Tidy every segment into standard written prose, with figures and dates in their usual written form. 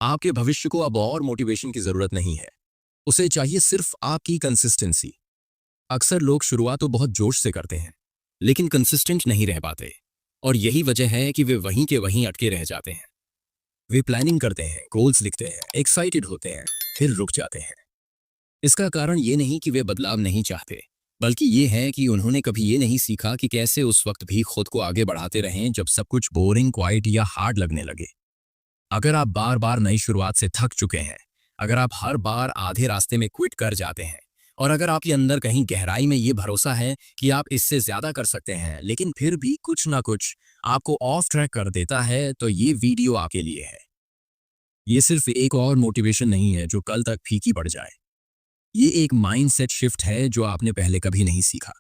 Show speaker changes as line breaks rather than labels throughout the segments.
आपके भविष्य को अब और मोटिवेशन की जरूरत नहीं है, उसे चाहिए सिर्फ आपकी कंसिस्टेंसी। अक्सर लोग शुरुआत तो बहुत जोश से करते हैं, लेकिन कंसिस्टेंट नहीं रह पाते, और यही वजह है कि वे वहीं के वहीं अटके रह जाते हैं। वे प्लानिंग करते हैं, गोल्स लिखते हैं, एक्साइटेड होते हैं, फिर रुक जाते हैं। इसका कारण ये नहीं कि वे बदलाव नहीं चाहते, बल्कि ये है कि उन्होंने कभी ये नहीं सीखा कि कैसे उस वक्त भी खुद को आगे बढ़ाते रहें जब सब कुछ बोरिंग, क्वाइट या हार्ड लगने लगे। अगर आप बार बार नई शुरुआत से थक चुके हैं, अगर आप हर बार आधे रास्ते में क्विट कर जाते हैं, और अगर आपके अंदर कहीं गहराई में ये भरोसा है कि आप इससे ज्यादा कर सकते हैं, लेकिन फिर भी कुछ ना कुछ आपको ऑफ ट्रैक कर देता है, तो ये वीडियो आपके लिए है। ये सिर्फ एक और मोटिवेशन नहीं है जो कल तक फीकी पड़ जाए। ये एक माइंडसेट शिफ्ट है जो आपने पहले कभी नहीं सीखा।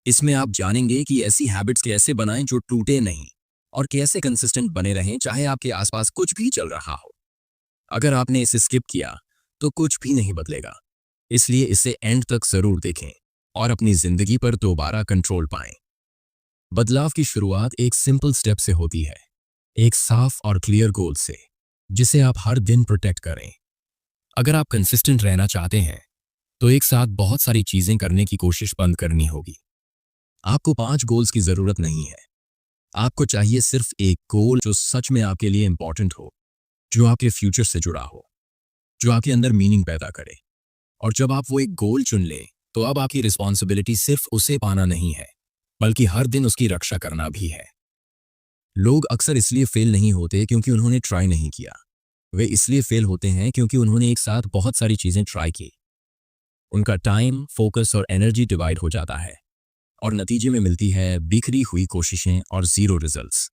इसमें आप जानेंगे कि ऐसी हैबिट्स कैसे बनाएं जो टूटे नहीं, और कैसे कंसिस्टेंट बने रहें चाहे आपके आसपास कुछ भी चल रहा हो। अगर आपने इसे स्किप किया तो कुछ भी नहीं बदलेगा, इसलिए इसे एंड तक जरूर देखें और अपनी जिंदगी पर दोबारा कंट्रोल पाएं। बदलाव की शुरुआत एक सिंपल स्टेप से होती है, एक साफ और क्लियर गोल से, जिसे आप हर दिन प्रोटेक्ट करें। अगर आप कंसिस्टेंट रहना चाहते हैं तो एक साथ बहुत सारी चीजें करने की कोशिश बंद करनी होगी। आपको 5 गोल्स की जरूरत नहीं है। आपको चाहिए सिर्फ एक गोल जो सच में आपके लिए इंपॉर्टेंट हो, जो आपके फ्यूचर से जुड़ा हो, जो आपके अंदर मीनिंग पैदा करे। और जब आप वो एक गोल चुन लें, तो अब आपकी रिस्पॉन्सिबिलिटी सिर्फ उसे पाना नहीं है, बल्कि हर दिन उसकी रक्षा करना भी है। लोग अक्सर इसलिए फेल नहीं होते क्योंकि उन्होंने ट्राई नहीं किया। वे इसलिए फेल होते हैं क्योंकि उन्होंने एक साथ बहुत सारी चीजें ट्राई की। उनका टाइम, फोकस और एनर्जी डिवाइड हो जाता है, और नतीजे में मिलती है बिखरी हुई कोशिशें और जीरो रिजल्ट्स।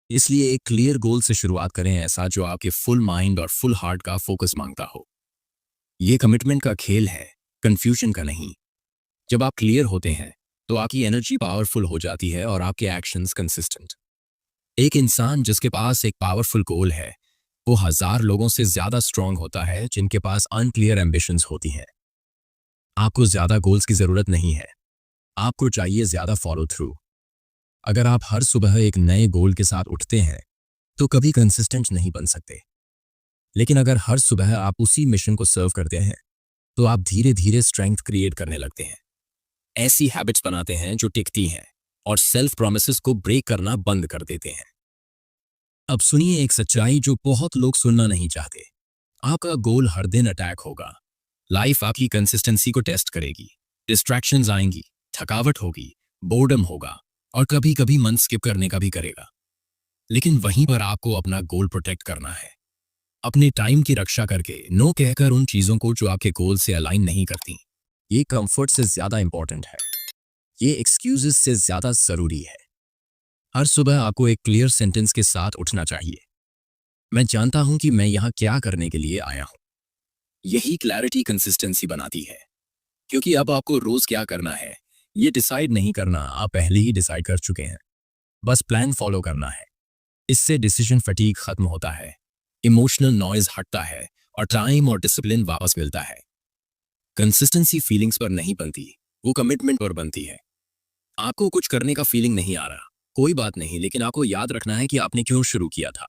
इसलिए एक क्लियर गोल से शुरुआत करें, ऐसा जो आपके फुल माइंड और फुल हार्ट का फोकस मांगता हो। ये कमिटमेंट का खेल है, कंफ्यूजन का नहीं। जब आप क्लियर होते हैं तो आपकी एनर्जी पावरफुल हो जाती है और आपके एक्शंस कंसिस्टेंट। एक इंसान जिसके पास एक पावरफुल गोल है, वो 1000 लोगों से ज्यादा स्ट्रांग होता है जिनके पास अनक्लियर एम्बिशंस होती हैं। आपको ज्यादा गोल्स की जरूरत नहीं है, आपको चाहिए ज्यादा फॉलो थ्रू। अगर आप हर सुबह एक नए गोल के साथ उठते हैं तो कभी कंसिस्टेंट नहीं बन सकते, लेकिन अगर हर सुबह आप उसी मिशन को सर्व करते हैं तो आप धीरे धीरे स्ट्रेंथ क्रिएट करने लगते हैं। ऐसी हैबिट्स बनाते हैं जो टिकती हैं और सेल्फ प्रॉमिसेस को ब्रेक करना बंद कर देते हैं। अब सुनिए एक सच्चाई जो बहुत लोग सुनना नहीं चाहते। आपका गोल हर दिन अटैक होगा। लाइफ आपकी कंसिस्टेंसी को टेस्ट करेगी। डिस्ट्रैक्शंस आएंगी, थकावट होगी, बोर्डम होगा, और कभी कभी मन स्किप करने का भी करेगा। लेकिन वहीं पर आपको अपना गोल प्रोटेक्ट करना है, अपने टाइम की रक्षा करके, नो कहकर उन चीजों को जो आपके गोल से अलाइन नहीं करती। ये कंफर्ट से ज्यादा इंपॉर्टेंट है, ये एक्सक्यूजेस से ज्यादा जरूरी है। हर सुबह आपको एक क्लियर सेंटेंस के साथ उठना चाहिए, मैं जानता हूं कि मैं यहां क्या करने के लिए आया हूं। यही क्लैरिटी कंसिस्टेंसी बनाती है, क्योंकि अब आपको रोज क्या करना है ये डिसाइड नहीं करना, आप पहले ही डिसाइड कर चुके हैं। बस प्लान फॉलो करना है। इससे डिसीजन फटीग खत्म होता है, इमोशनल नॉइज हटता है, और टाइम और डिसिप्लिन वापस मिलता है। कंसिस्टेंसी फीलिंग्स पर नहीं बनती, वो कमिटमेंट पर बनती है। आपको कुछ करने का फीलिंग नहीं आ रहा, कोई बात नहीं, लेकिन आपको याद रखना है कि आपने क्यों शुरू किया था।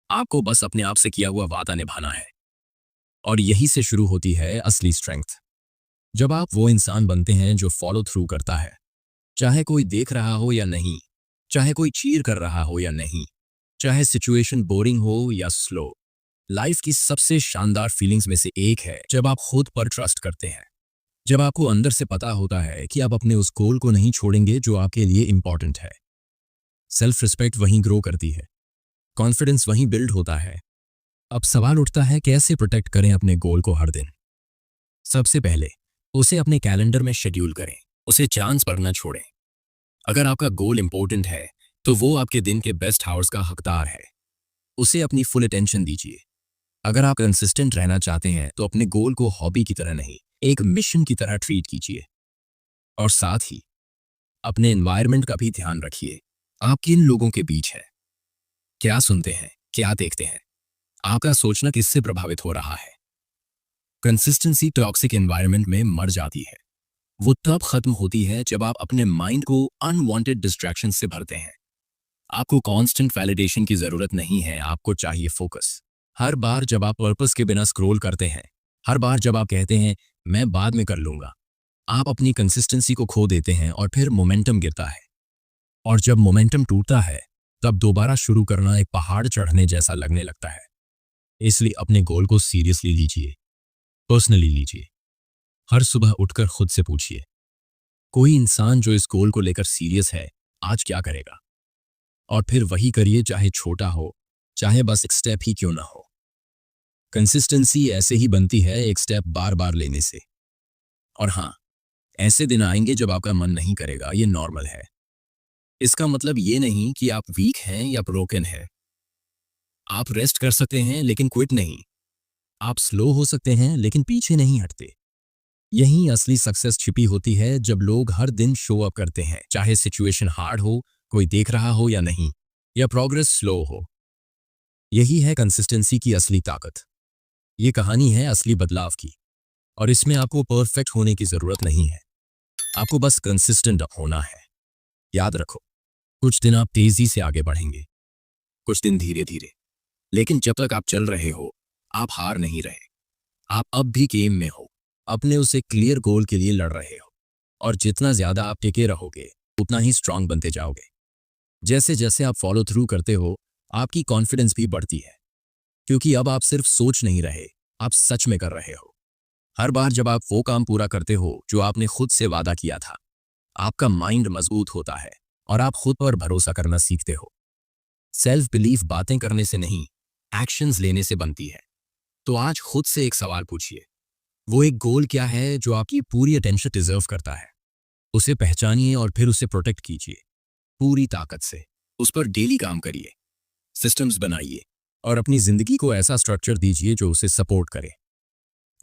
आपको बस अपने आप से किया हुआ वादा निभाना है, और यही से शुरू होती है असली स्ट्रेंथ। जब आप वो इंसान बनते हैं जो फॉलो थ्रू करता है, चाहे कोई देख रहा हो या नहीं, चाहे कोई चीर कर रहा हो या नहीं, चाहे सिचुएशन बोरिंग हो या स्लो। लाइफ की सबसे शानदार फीलिंग्स में से एक है जब आप खुद पर ट्रस्ट करते हैं, जब आपको अंदर से पता होता है कि आप अपने उस गोल को नहीं छोड़ेंगे जो आपके लिए इंपॉर्टेंट है। सेल्फ रिस्पेक्ट वहीं ग्रो करती है, कॉन्फिडेंस वहीं बिल्ड होता है। अब सवाल उठता है, कैसे प्रोटेक्ट करें अपने गोल को हर दिन। सबसे पहले उसे अपने कैलेंडर में शेड्यूल करें, उसे चांस पर न छोड़ें। अगर आपका गोल इंपॉर्टेंट है तो वो आपके दिन के बेस्ट आवर्स का हकदार है, उसे अपनी फुल अटेंशन दीजिए। अगर आप कंसिस्टेंट रहना चाहते हैं तो अपने गोल को हॉबी की तरह नहीं, एक मिशन की तरह ट्रीट कीजिए। और साथ ही अपने एनवायरनमेंट का भी ध्यान रखिए। आप किन लोगों के बीच है, क्या सुनते हैं, क्या देखते हैं, आपका सोचना किससे प्रभावित हो रहा है। कंसिस्टेंसी टॉक्सिक एनवायरनमेंट में मर जाती है। वो तब खत्म होती है जब आप अपने माइंड को अनवांटेड डिस्ट्रैक्शन से भरते हैं। आपको कांस्टेंट वैलिडेशन की जरूरत नहीं है, आपको चाहिए फोकस। हर बार जब आप पर्पस के बिना स्क्रॉल करते हैं, हर बार जब आप कहते हैं मैं बाद में कर लूंगा, आप अपनी कंसिस्टेंसी को खो देते हैं और फिर मोमेंटम गिरता है। और जब मोमेंटम टूटता है तब दोबारा शुरू करना एक पहाड़ चढ़ने जैसा लगने लगता है। इसलिए अपने गोल को सीरियसली लीजिए, पर्सनली लीजिए। हर सुबह उठकर खुद से पूछिए, कोई इंसान जो इस गोल को लेकर सीरियस है आज क्या करेगा? और फिर वही करिए, चाहे छोटा हो, चाहे बस एक स्टेप ही क्यों ना हो। कंसिस्टेंसी ऐसे ही बनती है, एक स्टेप बार बार लेने से। और हाँ, ऐसे दिन आएंगे जब आपका मन नहीं करेगा, ये नॉर्मल है। इसका मतलब ये नहीं कि आप वीक हैं या ब्रोकन हैं। आप रेस्ट कर सकते हैं लेकिन क्विट नहीं। आप स्लो हो सकते हैं लेकिन पीछे नहीं हटते। यही असली सक्सेस छिपी होती है, जब लोग हर दिन शो अप करते हैं, चाहे सिचुएशन हार्ड हो, कोई देख रहा हो या नहीं, या प्रोग्रेस स्लो हो। यही है कंसिस्टेंसी की असली ताकत। ये कहानी है असली बदलाव की, और इसमें आपको परफेक्ट होने की जरूरत नहीं है। आपको बस कंसिस्टेंट होना है। याद रखो, कुछ दिन आप तेजी से आगे बढ़ेंगे, कुछ दिन धीरे धीरे, लेकिन जब तक आप चल रहे हो, आप हार नहीं रहे। आप अब भी गेम में हो, अपने उसे क्लियर गोल के लिए लड़ रहे हो। और जितना ज्यादा आप टिके रहोगे, उतना ही स्ट्रांग बनते जाओगे। जैसे जैसे आप फॉलो थ्रू करते हो, आपकी कॉन्फिडेंस भी बढ़ती है, क्योंकि अब आप सिर्फ सोच नहीं रहे, आप सच में कर रहे हो। हर बार जब आप वो काम पूरा करते हो जो आपने खुद से वादा किया था, आपका माइंड मजबूत होता है और आप खुद पर भरोसा करना सीखते हो। सेल्फ बिलीफ बातें करने से नहीं, एक्शंस लेने से बनती है। तो आज खुद से एक सवाल पूछिए, वो एक गोल क्या है जो आपकी पूरी अटेंशन डिजर्व करता है? उसे पहचानिए और फिर उसे प्रोटेक्ट कीजिए पूरी ताकत से। उस पर डेली काम करिए, सिस्टम्स बनाइए और अपनी जिंदगी को ऐसा स्ट्रक्चर दीजिए जो उसे सपोर्ट करे।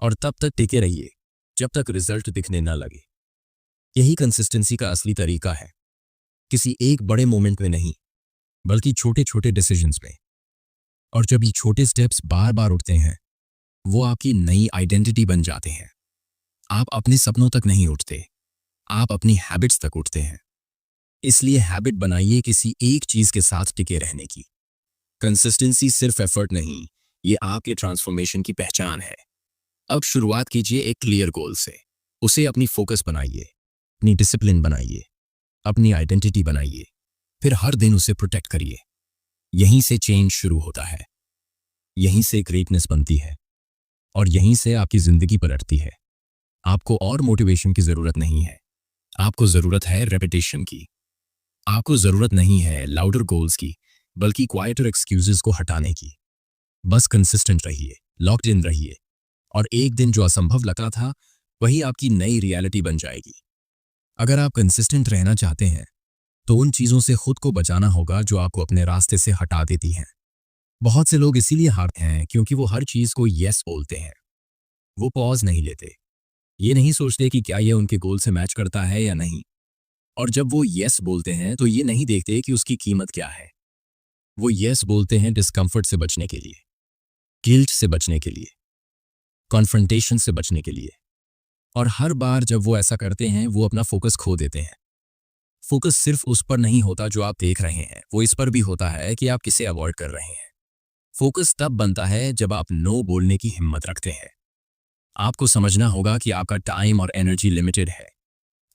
और तब तक टिके रहिए जब तक रिजल्ट दिखने न लगे। यही कंसिस्टेंसी का असली तरीका है, किसी एक बड़े मोमेंट में नहीं, बल्कि छोटे छोटे डिसीजंस में। और जब ये छोटे स्टेप्स बार बार उठते हैं, वो आपकी नई आइडेंटिटी बन जाते हैं। आप अपने सपनों तक नहीं उठते, आप अपनी हैबिट्स तक उठते हैं। इसलिए हैबिट बनाइए किसी एक चीज के साथ टिके रहने की। कंसिस्टेंसी सिर्फ एफर्ट नहीं, ये आपके ट्रांसफॉर्मेशन की पहचान है। अब शुरुआत कीजिए एक क्लियर गोल से। उसे अपनी फोकस बनाइए, अपनी डिसिप्लिन बनाइए, अपनी आइडेंटिटी बनाइए। फिर हर दिन उसे प्रोटेक्ट करिए। यहीं से चेंज शुरू होता है, यहीं से ग्रेटनेस बनती है, और यहीं से आपकी जिंदगी पलटती है। आपको और मोटिवेशन की जरूरत नहीं है, आपको जरूरत है रेपिटेशन की। आपको जरूरत नहीं है लाउडर गोल्स की, बल्कि क्वाइटर एक्सक्यूजेस को हटाने की। बस कंसिस्टेंट रहिए, लॉक्ड इन रहिए, और एक दिन जो असंभव लगता था, वही आपकी नई रियलिटी बन जाएगी। अगर आप कंसिस्टेंट रहना चाहते हैं, तो उन चीजों से खुद को बचाना होगा जो आपको अपने रास्ते से हटा देती हैं। बहुत से लोग इसीलिए हारते हैं क्योंकि वो हर चीज को यस बोलते हैं। वो पॉज नहीं लेते, ये नहीं सोचते कि क्या ये उनके गोल से मैच करता है या नहीं। और जब वो यस बोलते हैं तो ये नहीं देखते कि उसकी कीमत क्या है। वो यस बोलते हैं डिस्कम्फर्ट से बचने के लिए, गिल्ट से बचने के लिए, कॉन्फ्रंटेशन से बचने के लिए। और हर बार जब वो ऐसा करते हैं, वो अपना फोकस खो देते हैं। फोकस सिर्फ उस पर नहीं होता जो आप देख रहे हैं, वो इस पर भी होता है कि आप किसे अवॉइड कर रहे हैं। फोकस तब बनता है जब आप नो बोलने की हिम्मत रखते हैं। आपको समझना होगा कि आपका टाइम और एनर्जी लिमिटेड है।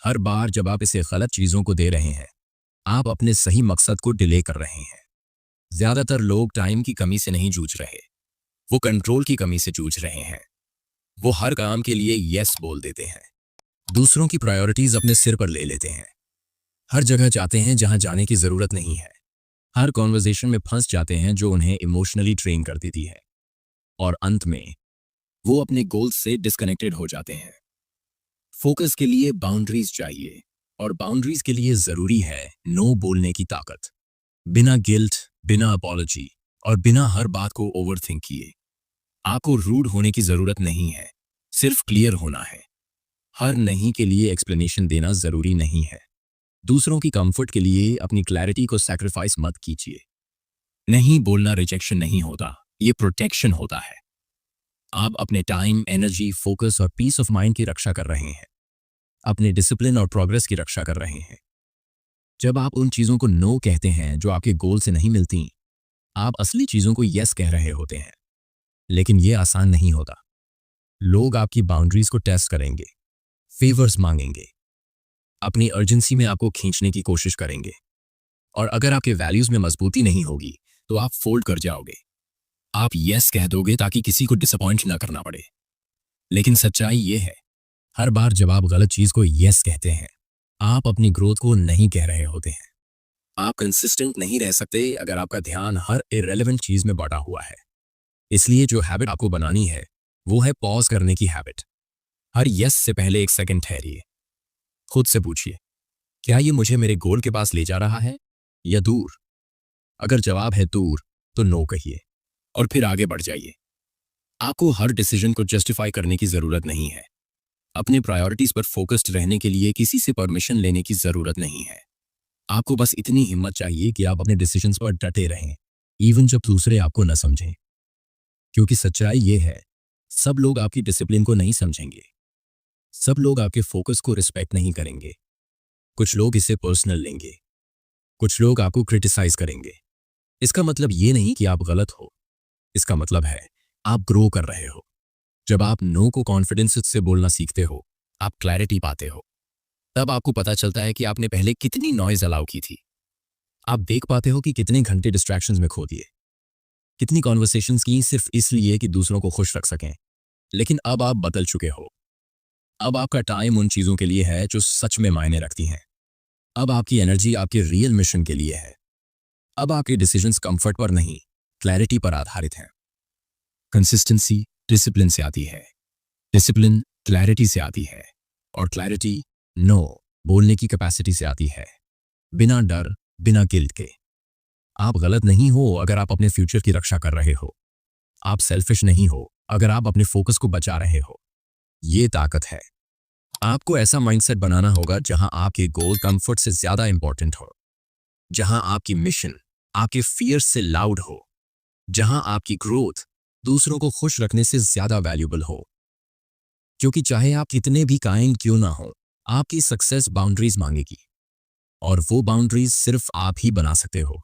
हर बार जब आप इसे गलत चीजों को दे रहे हैं, आप अपने सही मकसद को डिले कर रहे हैं। ज्यादातर लोग टाइम की कमी से नहीं जूझ रहे, वो कंट्रोल की कमी से जूझ रहे हैं। वो हर काम के लिए यस बोल देते हैं, दूसरों की प्रायोरिटीज अपने सिर पर ले लेते हैं, हर जगह जाते हैं जहां जाने की जरूरत नहीं है, हर कॉन्वर्सेशन में फंस जाते हैं जो उन्हें इमोशनली ट्रेन कर देती है, और अंत में वो अपने गोल्स से डिस्कनेक्टेड हो जाते हैं। फोकस के लिए बाउंड्रीज चाहिए, और बाउंड्रीज के लिए जरूरी है नो बोलने की ताकत। बिना गिल्ट, बिना अपॉलॉजी, और बिना हर बात को ओवरथिंक किए। आपको रूड होने की जरूरत नहीं है, सिर्फ क्लियर होना है। हर नहीं के लिए एक्सप्लेनेशन देना जरूरी नहीं है। दूसरों की कंफर्ट के लिए अपनी क्लैरिटी को सैक्रिफाइस मत कीजिए। नहीं बोलना रिजेक्शन नहीं होता, ये प्रोटेक्शन होता है। आप अपने टाइम, एनर्जी, फोकस और पीस ऑफ माइंड की रक्षा कर रहे हैं, अपने डिसिप्लिन और प्रोग्रेस की रक्षा कर रहे हैं। जब आप उन चीजों को नो कहते हैं जो आपके गोल से नहीं मिलती, आप असली चीजों को यस कह रहे होते हैं। लेकिन ये आसान नहीं होता। लोग आपकी बाउंड्रीज को टेस्ट करेंगे, फेवर्स मांगेंगे, अपनी अर्जेंसी में आपको खींचने की कोशिश करेंगे, और अगर आपके वैल्यूज में मजबूती नहीं होगी तो आप फोल्ड कर जाओगे। आप यस कह दोगे ताकि किसी को डिसअपॉइंट ना करना पड़े। लेकिन सच्चाई ये है, हर बार जब आप गलत चीज को यस कहते हैं, आप अपनी ग्रोथ को नहीं कह रहे होते हैं। आप कंसिस्टेंट नहीं रह सकते अगर आपका ध्यान हर इररिलेवेंट चीज में बटा हुआ है। इसलिए जो हैबिट आपको बनानी है वो है पॉज करने की हैबिट। हर यस से पहले एक सेकंड ठहरिए, खुद से पूछिए, क्या ये मुझे मेरे गोल के पास ले जा रहा है या दूर? अगर जवाब है दूर तो नो कहिए और फिर आगे बढ़ जाइए। आपको हर डिसीजन को जस्टिफाई करने की जरूरत नहीं है। अपने प्रायोरिटीज पर फोकस्ड रहने के लिए किसी से परमिशन लेने की जरूरत नहीं है। आपको बस इतनी हिम्मत चाहिए कि आप अपने डिसीजंस पर डटे रहें, इवन जब दूसरे आपको न समझें। क्योंकि सच्चाई ये है, सब लोग आपकी डिसिप्लिन को नहीं समझेंगे, सब लोग आपके फोकस को रिस्पेक्ट नहीं करेंगे। कुछ लोग इसे पर्सनल लेंगे, कुछ लोग आपको क्रिटिसाइज करेंगे। इसका मतलब ये नहीं कि आप गलत हो, इसका मतलब है आप ग्रो कर रहे हो। जब आप नो को कॉन्फिडेंस से बोलना सीखते हो, आप क्लैरिटी पाते हो। तब आपको पता चलता है कि आपने पहले कितनी नॉइज अलाउ की थी। आप देख पाते हो कि कितने घंटे डिस्ट्रैक्शंस में खो दिए, कितनी कॉन्वर्सेशंस की सिर्फ इसलिए कि दूसरों को खुश रख सकें। लेकिन अब आप बदल चुके हो। अब आपका टाइम उन चीजों के लिए है जो सच में मायने रखती हैं। अब आपकी एनर्जी आपके रियल मिशन के लिए है। अब आपके डिसीजंस कंफर्ट पर नहीं, क्लैरिटी पर आधारित हैं। कंसिस्टेंसी डिसिप्लिन से आती है, डिसिप्लिन क्लैरिटी से आती है, और क्लैरिटी नो बोलने की कैपेसिटी से आती है, बिना डर, बिना गिल्ट के। आप गलत नहीं हो अगर आप अपने फ्यूचर की रक्षा कर रहे हो। आप सेल्फिश नहीं हो अगर आप अपने फोकस को बचा रहे हो। ये ताकत है। आपको ऐसा माइंडसेट बनाना होगा जहां आपके गोल कंफर्ट से ज्यादा इंपॉर्टेंट हो, जहां आपकी मिशन आपके फियर से लाउड हो, जहां आपकी ग्रोथ दूसरों को खुश रखने से ज्यादा वैल्यूबल हो। क्योंकि चाहे आप कितने भी काइंड क्यों ना हो, आपकी सक्सेस बाउंड्रीज मांगेगी, और वो बाउंड्रीज सिर्फ आप ही बना सकते हो।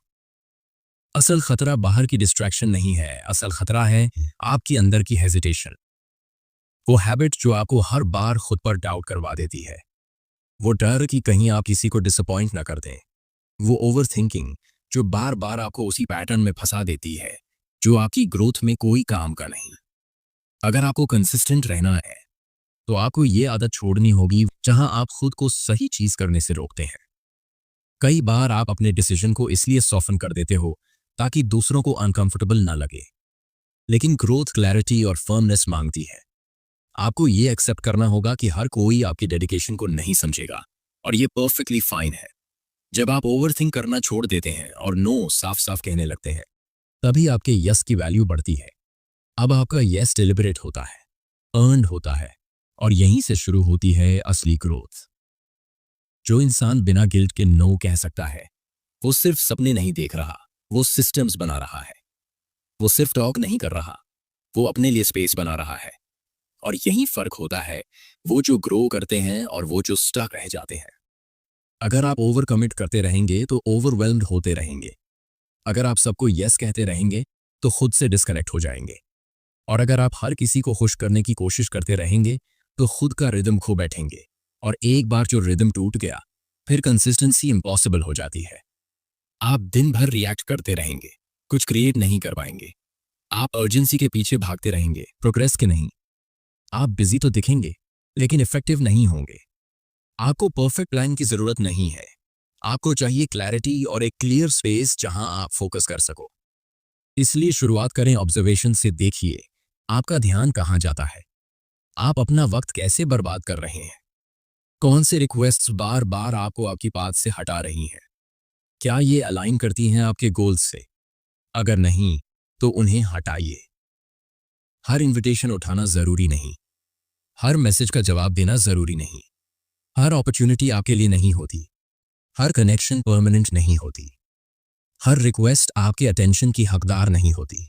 असल खतरा बाहर की डिस्ट्रैक्शन नहीं है, असल खतरा है आपकी अंदर की हेजिटेशन। वो हैबिट जो आपको हर बार खुद पर डाउट करवा देती है, वो डर कि कहीं आप किसी को डिसअपॉइंट ना कर दें, वो ओवर थिंकिंग जो बार बार आपको उसी पैटर्न में फंसा देती है जो आपकी ग्रोथ में कोई काम का नहीं। अगर आपको कंसिस्टेंट रहना है तो आपको ये आदत छोड़नी होगी जहां आप खुद को सही चीज करने से रोकते हैं। कई बार आप अपने डिसीजन को इसलिए सॉफ्टन कर देते हो ताकि दूसरों को अनकंफर्टेबल ना लगे, लेकिन ग्रोथ क्लैरिटी और फर्मनेस मांगती है। आपको ये एक्सेप्ट करना होगा कि हर कोई आपकी डेडिकेशन को नहीं समझेगा, और ये परफेक्टली फाइन है। जब आप ओवरथिंक करना छोड़ देते हैं और नो साफ साफ कहने लगते हैं, तभी आपके यस की वैल्यू बढ़ती है। अब आपका यस डिलिबरेट होता है, अर्न्ड होता है, और यहीं से शुरू होती है असली ग्रोथ। जो इंसान बिना गिल्ट के नो कह सकता है, वो सिर्फ सपने नहीं देख रहा, वो सिस्टम्स बना रहा है। वो सिर्फ टॉक नहीं कर रहा, वो अपने लिए स्पेस बना रहा है। और यही फर्क होता है, वो जो ग्रो करते हैं और वो जो स्टक रह जाते हैं। अगर आप ओवर कमिट करते रहेंगे तो ओवरवेल्म्ड होते रहेंगे। अगर आप सबको यस कहते रहेंगे तो खुद से डिस्कनेक्ट हो जाएंगे। और अगर आप हर किसी को खुश करने की कोशिश करते रहेंगे तो खुद का रिदम खो बैठेंगे, और एक बार जो रिदम टूट गया फिर कंसिस्टेंसी इम्पॉसिबल हो जाती है। आप दिन भर रिएक्ट करते रहेंगे, कुछ क्रिएट नहीं कर पाएंगे। आप अर्जेंसी के पीछे भागते रहेंगे, प्रोग्रेस के नहीं। आप बिजी तो दिखेंगे लेकिन इफेक्टिव नहीं होंगे। आपको परफेक्ट प्लान की जरूरत नहीं है, आपको चाहिए क्लैरिटी और एक क्लियर स्पेस जहां आप फोकस कर सको। इसलिए शुरुआत करें ऑब्जर्वेशन से। देखिए आपका ध्यान कहां जाता है, आप अपना वक्त कैसे बर्बाद कर रहे हैं, कौन से रिक्वेस्ट्स बार बार आपको आपकी पाथ से हटा रही हैं, क्या ये अलाइन करती हैं आपके गोल्स से? अगर नहीं तो उन्हें हटाइए। हर इनविटेशन उठाना जरूरी नहीं, हर मैसेज का जवाब देना जरूरी नहीं, हर अपॉर्चुनिटी आपके लिए नहीं होती, हर कनेक्शन परमानेंट नहीं होती, हर रिक्वेस्ट आपके अटेंशन की हकदार नहीं होती।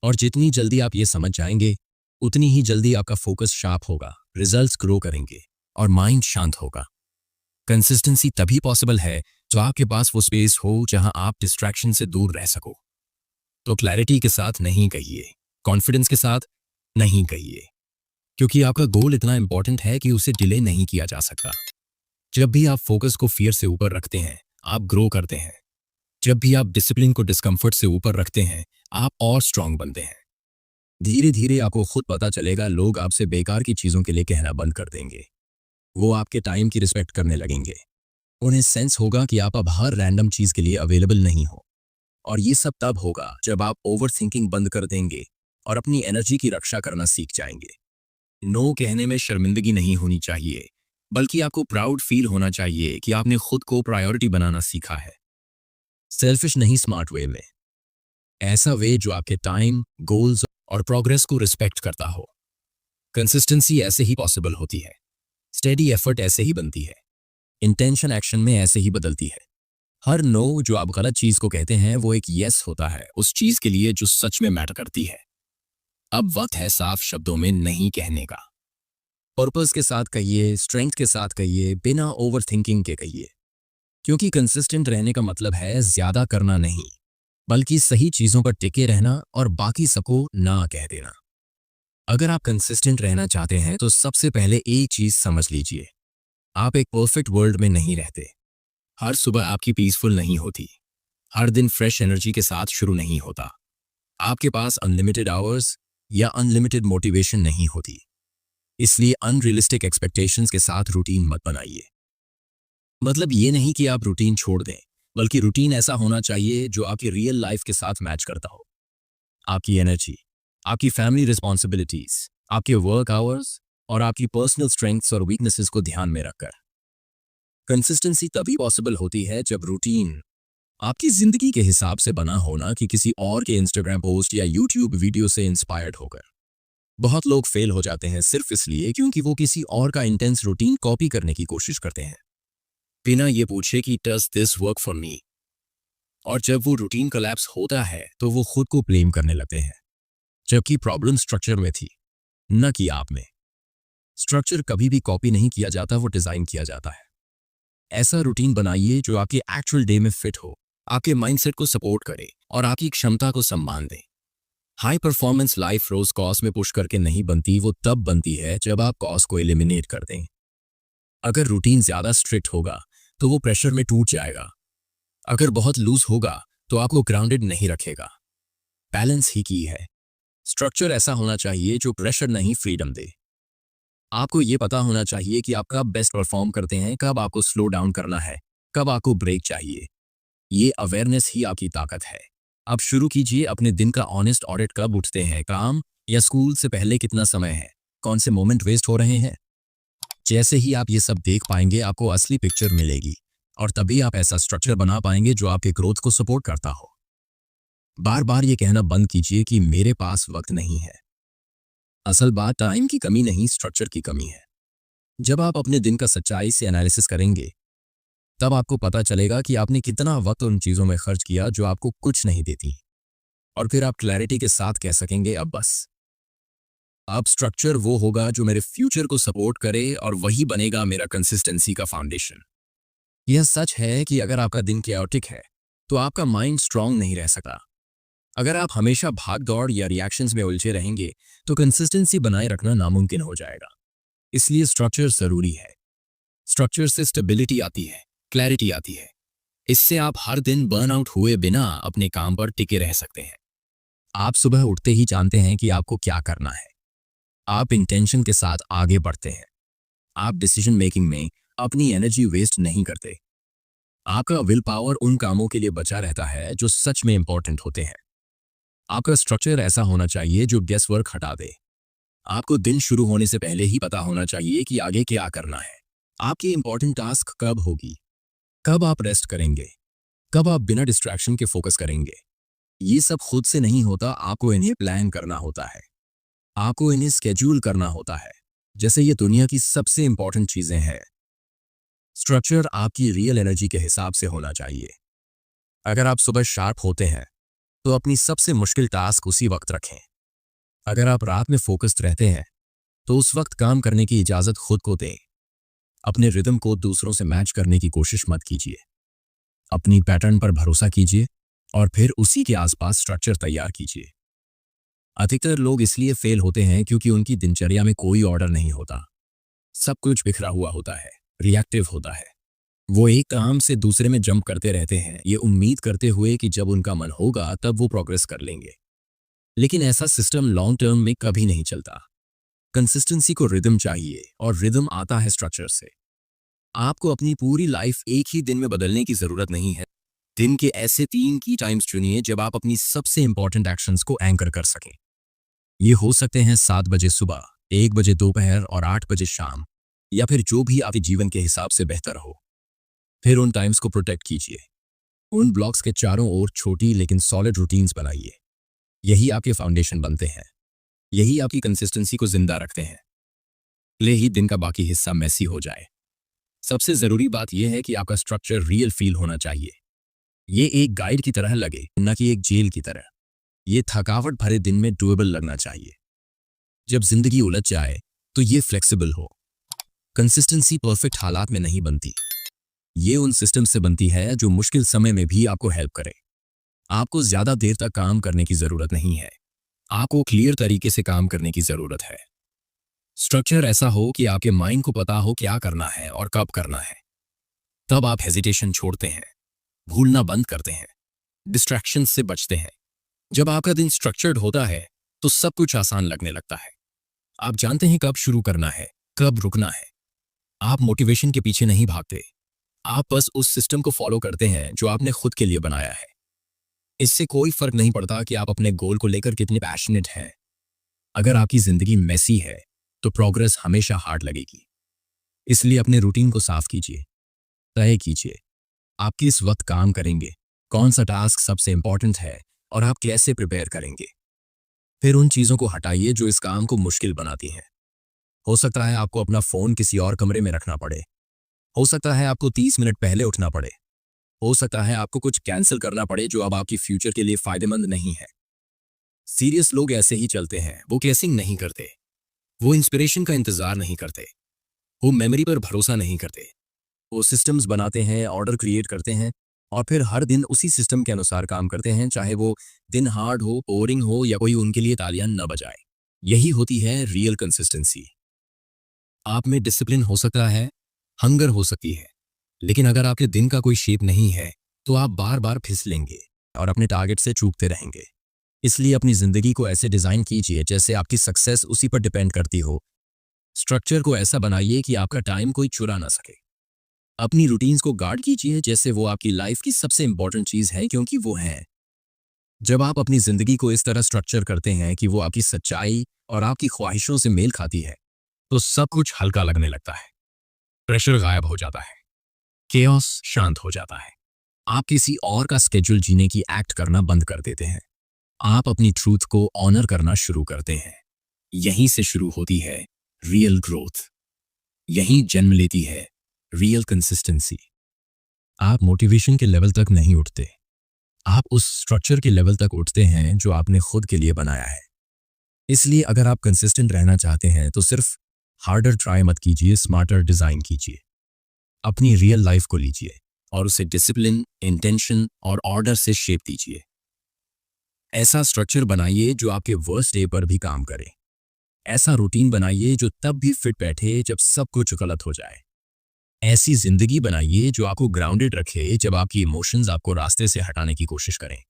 और जितनी जल्दी आप ये समझ जाएंगे उतनी ही जल्दी आपका फोकस शार्प होगा, रिजल्ट्स ग्रो करेंगे और माइंड शांत होगा। कंसिस्टेंसी तभी पॉसिबल है जो आपके पास वो स्पेस हो जहां आप डिस्ट्रैक्शन से दूर रह सको। तो क्लैरिटी के साथ नहीं कहिए, कॉन्फिडेंस के साथ नहीं कहिए, क्योंकि आपका गोल इतना इंपॉर्टेंट है कि उसे डिले नहीं किया जा सकता। जब भी आप फोकस को फियर से ऊपर रखते हैं, आप ग्रो करते हैं। जब भी आप डिसिप्लिन को डिस्कम्फर्ट से ऊपर रखते हैं, आप और स्ट्रांग बनते हैं। धीरे धीरे आपको खुद पता चलेगा, लोग आपसे बेकार की चीजों के लिए कहना बंद कर देंगे। वो आपके टाइम की रिस्पेक्ट करने लगेंगे। उन्हें सेंस होगा कि आप अब हर रैंडम चीज के लिए अवेलेबल नहीं हो। और ये सब तब होगा जब आप ओवर थिंकिंग बंद कर देंगे और अपनी एनर्जी की रक्षा करना सीख जाएंगे। नो कहने में शर्मिंदगी नहीं होनी चाहिए, बल्कि आपको प्राउड फील होना चाहिए कि आपने खुद को प्रायोरिटी बनाना सीखा है। सेल्फिश नहीं, स्मार्ट वे में। ऐसा वे जो आपके टाइम, गोल्स और प्रोग्रेस को रिस्पेक्ट करता हो। कंसिस्टेंसी ऐसे ही पॉसिबल होती है। स्टेडी एफर्ट ऐसे ही बनती है। इंटेंशन एक्शन में ऐसे ही बदलती है। हर नो जो आप गलत चीज को कहते हैं वो एक यस होता है उस चीज के लिए जो सच में मैटर करती है। अब वक्त है साफ शब्दों में नहीं कहने का। पर्पस के साथ कहिए, स्ट्रेंथ के साथ कहिए, बिना ओवर थिंकिंग के कहिए। क्योंकि कंसिस्टेंट रहने का मतलब है ज्यादा करना नहीं, बल्कि सही चीजों पर टिके रहना और बाकी सबको ना कह देना। अगर आप कंसिस्टेंट रहना चाहते हैं तो सबसे पहले एक चीज समझ लीजिए, आप एक परफेक्ट वर्ल्ड में नहीं रहते। हर सुबह आपकी पीसफुल नहीं होती। हर दिन फ्रेश एनर्जी के साथ शुरू नहीं होता। आपके पास अनलिमिटेड आवर्स या अनलिमिटेड मोटिवेशन नहीं होती। इसलिए अनरियलिस्टिक एक्सपेक्टेशंस के साथ रूटीन मत बनाइए। मतलब ये नहीं कि आप रूटीन छोड़ दें, बल्कि रूटीन ऐसा होना चाहिए जो आपकी रियल लाइफ के साथ मैच करता हो। आपकी एनर्जी, आपकी फैमिली रिस्पॉन्सिबिलिटीज, आपके वर्क आवर्स और आपकी पर्सनल स्ट्रेंथ्स और वीकनेसेस को ध्यान में रखकर। कंसिस्टेंसी तभी पॉसिबल होती है जब रूटीन आपकी जिंदगी के हिसाब से बना होना कि किसी और के इंस्टाग्राम पोस्ट या यूट्यूब वीडियो से इंस्पायर्ड होकर। बहुत लोग फेल हो जाते हैं सिर्फ इसलिए क्योंकि वो किसी और का इंटेंस रूटीन कॉपी करने की कोशिश करते हैं, बिना ये पूछे कि does this work for me. और जब वो रूटीन कोलैप्स होता है तो वो खुद को ब्लेम करने लगते हैं, जबकि प्रॉब्लम स्ट्रक्चर में थी, न कि आप में। स्ट्रक्चर कभी भी कॉपी नहीं किया जाता, वो डिजाइन किया जाता है। ऐसा रूटीन बनाइए जो आपके एक्चुअल डे में फिट हो, आपके माइंडसेट को सपोर्ट करे और आपकी क्षमता को सम्मान दे। हाई परफॉर्मेंस लाइफ रोज कॉस में पुश करके नहीं बनती, वो तब बनती है जब आप कॉस को एलिमिनेट कर दें। अगर रूटीन ज्यादा स्ट्रिक्ट होगा तो वो प्रेशर में टूट जाएगा। अगर बहुत लूज होगा तो आपको ग्राउंडेड नहीं रखेगा। बैलेंस ही की है। स्ट्रक्चर ऐसा होना चाहिए जो प्रेशर नहीं, फ्रीडम दे। आपको ये पता होना चाहिए कि आप कब बेस्ट परफॉर्म करते हैं, कब आपको स्लो डाउन करना है, कब आपको ब्रेक चाहिए। ये अवेयरनेस ही आपकी ताकत है। अब शुरू कीजिए अपने दिन का ऑनेस्ट ऑडिट। कब उठते हैं, काम या स्कूल से पहले कितना समय है, कौन से मोमेंट वेस्ट हो रहे हैं। जैसे ही आप ये सब देख पाएंगे आपको असली पिक्चर मिलेगी और तभी आप ऐसा स्ट्रक्चर बना पाएंगे जो आपके ग्रोथ को सपोर्ट करता हो। बार बार ये कहना बंद कीजिए कि मेरे पास वक्त नहीं है। असल बात टाइम की कमी नहीं, स्ट्रक्चर की कमी है। जब आप अपने दिन का सच्चाई से एनालिसिस करेंगे तब आपको पता चलेगा कि आपने कितना वक्त उन चीजों में खर्च किया जो आपको कुछ नहीं देती। और फिर आप क्लैरिटी के साथ कह सकेंगे, अब स्ट्रक्चर वो होगा जो मेरे फ्यूचर को सपोर्ट करे और वही बनेगा मेरा कंसिस्टेंसी का फाउंडेशन। यह सच है कि अगर आपका दिन कैओटिक है तो आपका माइंड स्ट्रांग नहीं रह सकता। अगर आप हमेशा भाग दौड़ या रिएक्शंस में उलझे रहेंगे तो कंसिस्टेंसी बनाए रखना नामुमकिन हो जाएगा। इसलिए स्ट्रक्चर जरूरी है। स्ट्रक्चर से स्टेबिलिटी आती है, क्लैरिटी आती है। इससे आप हर दिन बर्नआउट हुए बिना अपने काम पर टिके रह सकते हैं। आप सुबह उठते ही जानते हैं कि आपको क्या करना है। आप इंटेंशन के साथ आगे बढ़ते हैं। आप डिसीजन मेकिंग में अपनी एनर्जी वेस्ट नहीं करते। आपका विल पावर उन कामों के लिए बचा रहता है जो सच में इंपॉर्टेंट होते हैं। आपका स्ट्रक्चर ऐसा होना चाहिए जो गेस वर्क हटा दे। आपको दिन शुरू होने से पहले ही पता होना चाहिए कि आगे क्या करना है। आपकी इंपॉर्टेंट टास्क कब होगी, कब आप रेस्ट करेंगे, कब आप बिना डिस्ट्रैक्शन के फोकस करेंगे। ये सब खुद से नहीं होता, आपको इन्हें प्लान करना होता है। आपको इन्हें स्केड्यूल करना होता है, जैसे ये दुनिया की सबसे इंपॉर्टेंट चीजें हैं। स्ट्रक्चर आपकी रियल एनर्जी के हिसाब से होना चाहिए। अगर आप सुबह शार्प होते हैं तो अपनी सबसे मुश्किल टास्क उसी वक्त रखें। अगर आप रात में फोकस्ड रहते हैं तो उस वक्त काम करने की इजाजत खुद को दें। अपने रिदम को दूसरों से मैच करने की कोशिश मत कीजिए। अपनी पैटर्न पर भरोसा कीजिए और फिर उसी के आसपास स्ट्रक्चर तैयार कीजिए। अधिकतर लोग इसलिए फेल होते हैं क्योंकि उनकी दिनचर्या में कोई ऑर्डर नहीं होता। सब कुछ बिखरा हुआ होता है, रिएक्टिव होता है। वो एक काम से दूसरे में जंप करते रहते हैं, ये उम्मीद करते हुए कि जब उनका मन होगा तब वो प्रोग्रेस कर लेंगे। लेकिन ऐसा सिस्टम लॉन्ग टर्म में कभी नहीं चलता। कंसिस्टेंसी को रिदम चाहिए और रिदम आता है स्ट्रक्चर से। आपको अपनी पूरी लाइफ एक ही दिन में बदलने की जरूरत नहीं है। दिन के ऐसे 3 की टाइम्स चुनिए जब आप अपनी सबसे इंपॉर्टेंट एक्शंस को एंकर कर सकें। ये हो सकते हैं 7 बजे सुबह, 1 बजे दोपहर और 8 बजे शाम, या फिर जो भी आपके जीवन के हिसाब से बेहतर हो। फिर उन टाइम्स को प्रोटेक्ट कीजिए। उन ब्लॉक्स के चारों ओर छोटी लेकिन सॉलिड रूटीन्स बनाइए। यही आपके फाउंडेशन बनते हैं। यही आपकी कंसिस्टेंसी को जिंदा रखते हैं। ले ही दिन का बाकी हिस्सा मैसी हो जाए। सबसे जरूरी बात यह है कि आपका स्ट्रक्चर रियल फील होना चाहिए। ये एक गाइड की तरह लगे, न कि एक जेल की तरह। ये थकावट भरे दिन में डुएबल लगना चाहिए। जब जिंदगी उलझ जाए तो ये फ्लेक्सिबल हो। कंसिस्टेंसी परफेक्ट हालात में नहीं बनती। ये उन सिस्टम से बनती है जो मुश्किल समय में भी आपको हेल्प करे। आपको ज्यादा देर तक काम करने की जरूरत नहीं है। आपको क्लियर तरीके से काम करने की जरूरत है। स्ट्रक्चर ऐसा हो कि आपके माइंड को पता हो क्या करना है और कब करना है। तब आप हेजिटेशन छोड़ते हैं, भूलना बंद करते हैं, डिस्ट्रैक्शन से बचते हैं। जब आपका दिन स्ट्रक्चर्ड होता है तो सब कुछ आसान लगने लगता है। आप जानते हैं कब शुरू करना है, कब रुकना है। आप मोटिवेशन के पीछे नहीं भागते। आप बस उस सिस्टम को फॉलो करते हैं जो आपने खुद के लिए बनाया है। इससे कोई फर्क नहीं पड़ता कि आप अपने गोल को लेकर कितने पैशनेट हैं। अगर आपकी जिंदगी मेसी है तो प्रोग्रेस हमेशा हार्ड लगेगी। इसलिए अपने रूटीन को साफ कीजिए। तय कीजिए आप किस वक्त काम करेंगे, कौन सा टास्क सबसे इंपॉर्टेंट है और आप कैसे प्रिपेयर करेंगे। फिर उन चीजों को हटाइए जो इस काम को मुश्किल बनाती हैं। हो सकता है आपको अपना फोन किसी और कमरे में रखना पड़े। हो सकता है आपको 30 मिनट पहले उठना पड़े। हो सकता है आपको कुछ कैंसिल करना पड़े जो अब आपकी फ्यूचर के लिए फायदेमंद नहीं है। सीरियस लोग ऐसे ही चलते हैं। वो केसिंग नहीं करते, वो इंस्पिरेशन का इंतजार नहीं करते, वो मेमोरी पर भरोसा नहीं करते। वो सिस्टम्स बनाते हैं, ऑर्डर क्रिएट करते हैं और फिर हर दिन उसी सिस्टम के अनुसार काम करते हैं, चाहे वो दिन हार्ड हो, बोरिंग हो या कोई उनके लिए तालियां न बजाए। यही होती है रियल कंसिस्टेंसी। आप में डिसिप्लिन हो सकता है, हंगर हो सकती है, लेकिन अगर आपके दिन का कोई शेप नहीं है तो आप बार बार फिसलेंगे और अपने टारगेट से चूकते रहेंगे। इसलिए अपनी जिंदगी को ऐसे डिजाइन कीजिए जैसे आपकी सक्सेस उसी पर डिपेंड करती हो। स्ट्रक्चर को ऐसा बनाइए कि आपका टाइम कोई चुरा ना सके। अपनी रूटीन्स को गार्ड कीजिए जैसे वो आपकी लाइफ की सबसे इंपॉर्टेंट चीज है, क्योंकि वो है। जब आप अपनी जिंदगी को इस तरह स्ट्रक्चर करते हैं कि वो आपकी सच्चाई और आपकी ख्वाहिशों से मेल खाती है तो सब कुछ हल्का लगने लगता है। प्रेशर गायब हो जाता है, केओस शांत हो जाता है। आप किसी और का स्केड्यूल जीने की एक्ट करना बंद कर देते हैं। आप अपनी ट्रूथ को ऑनर करना शुरू करते हैं। यहीं से शुरू होती है रियल ग्रोथ। यहीं जन्म लेती है रियल कंसिस्टेंसी। आप मोटिवेशन के लेवल तक नहीं उठते, आप उस स्ट्रक्चर के लेवल तक उठते हैं जो आपने खुद के लिए बनाया है। इसलिए अगर आप कंसिस्टेंट रहना चाहते हैं तो सिर्फ हार्डर ट्राई मत कीजिए, स्मार्टर डिजाइन कीजिए। अपनी रियल लाइफ को लीजिए और उसे डिसिप्लिन, इंटेंशन और ऑर्डर से शेप दीजिए। ऐसा स्ट्रक्चर बनाइए जो आपके वर्स्ट डे पर भी काम करे। ऐसा रूटीन बनाइए जो तब भी फिट बैठे जब सब कुछ गलत हो जाए। ऐसी जिंदगी बनाइए जो आपको ग्राउंडेड रखे जब आपकी इमोशंस आपको रास्ते से हटाने की कोशिश करें।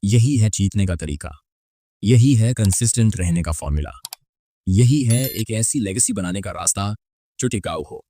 यही है जीतने का तरीका। यही है कंसिस्टेंट रहने का फॉर्मूला। यही है एक ऐसी लेगेसी बनाने का रास्ता जो टिकाऊ हो।